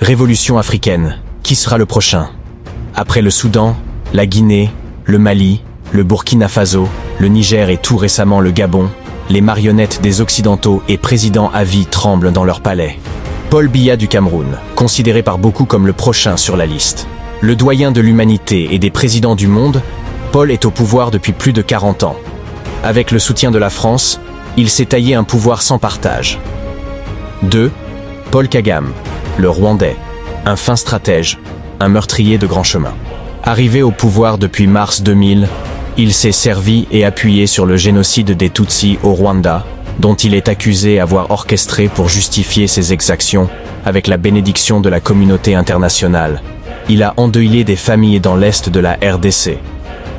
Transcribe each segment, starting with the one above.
Révolution africaine. Qui sera le prochain? Après le Soudan, la Guinée, le Mali, le Burkina Faso, le Niger et tout récemment le Gabon, les marionnettes des Occidentaux et présidents à vie tremblent dans leur palais. Paul Biya du Cameroun, considéré par beaucoup comme le prochain sur la liste. Le doyen de l'humanité et des présidents du monde, Paul est au pouvoir depuis plus de 40 ans. Avec le soutien de la France, il s'est taillé un pouvoir sans partage. 2. Paul Kagame, le Rwandais, un fin stratège, un meurtrier de grand chemin. Arrivé au pouvoir depuis mars 2000, il s'est servi et appuyé sur le génocide des Tutsis au Rwanda, dont il est accusé avoir orchestré pour justifier ses exactions avec la bénédiction de la communauté internationale. Il a endeuillé des familles dans l'est de la RDC.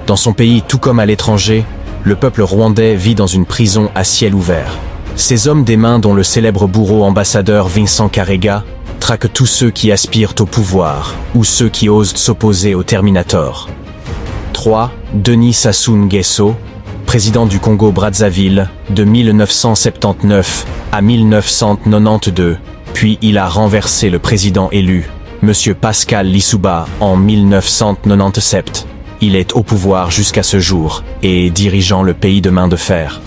Dans son pays, tout comme à l'étranger, le peuple rwandais vit dans une prison à ciel ouvert. Ces hommes des mains, dont le célèbre bourreau ambassadeur Vincent Karega, traquent tous ceux qui aspirent au pouvoir ou ceux qui osent s'opposer au Terminator. 3. Denis Sassou Nguesso, président du Congo-Brazzaville de 1979 à 1992, puis il a renversé le président élu, M. Pascal Lissouba, en 1997. Il est au pouvoir jusqu'à ce jour et dirigeant le pays de main de fer.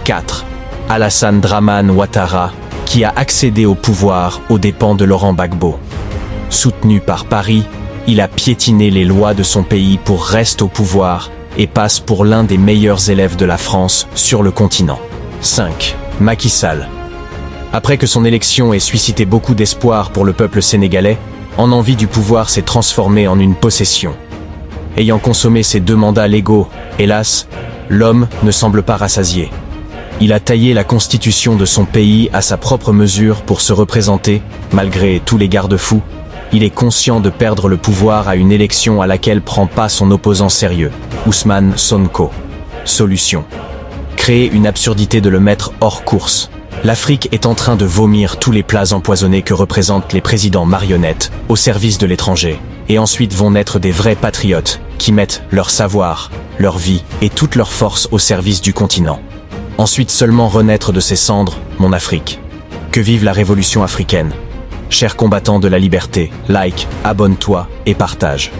4. Alassane Dramane Ouattara, qui a accédé au pouvoir aux dépens de Laurent Gbagbo. Soutenu par Paris, il a piétiné les lois de son pays pour rester au pouvoir et passe pour l'un des meilleurs élèves de la France sur le continent. 5. Macky Sall. Après que son élection ait suscité beaucoup d'espoir pour le peuple sénégalais, en envie du pouvoir s'est transformé en une possession. Ayant consommé ses 2 mandats légaux, hélas, l'homme ne semble pas rassasié. Il a taillé la constitution de son pays à sa propre mesure pour se représenter, malgré tous les garde-fous. Il est conscient de perdre le pouvoir à une élection à laquelle prend pas son opposant sérieux, Ousmane Sonko. Solution. Créer une absurdité de le mettre hors course. L'Afrique est en train de vomir tous les plats empoisonnés que représentent les présidents marionnettes au service de l'étranger, et ensuite vont naître des vrais patriotes qui mettent leur savoir, leur vie et toute leur force au service du continent. Ensuite seulement renaître de ses cendres, mon Afrique. Que vive la révolution africaine. Chers combattants de la liberté, like, abonne-toi et partage.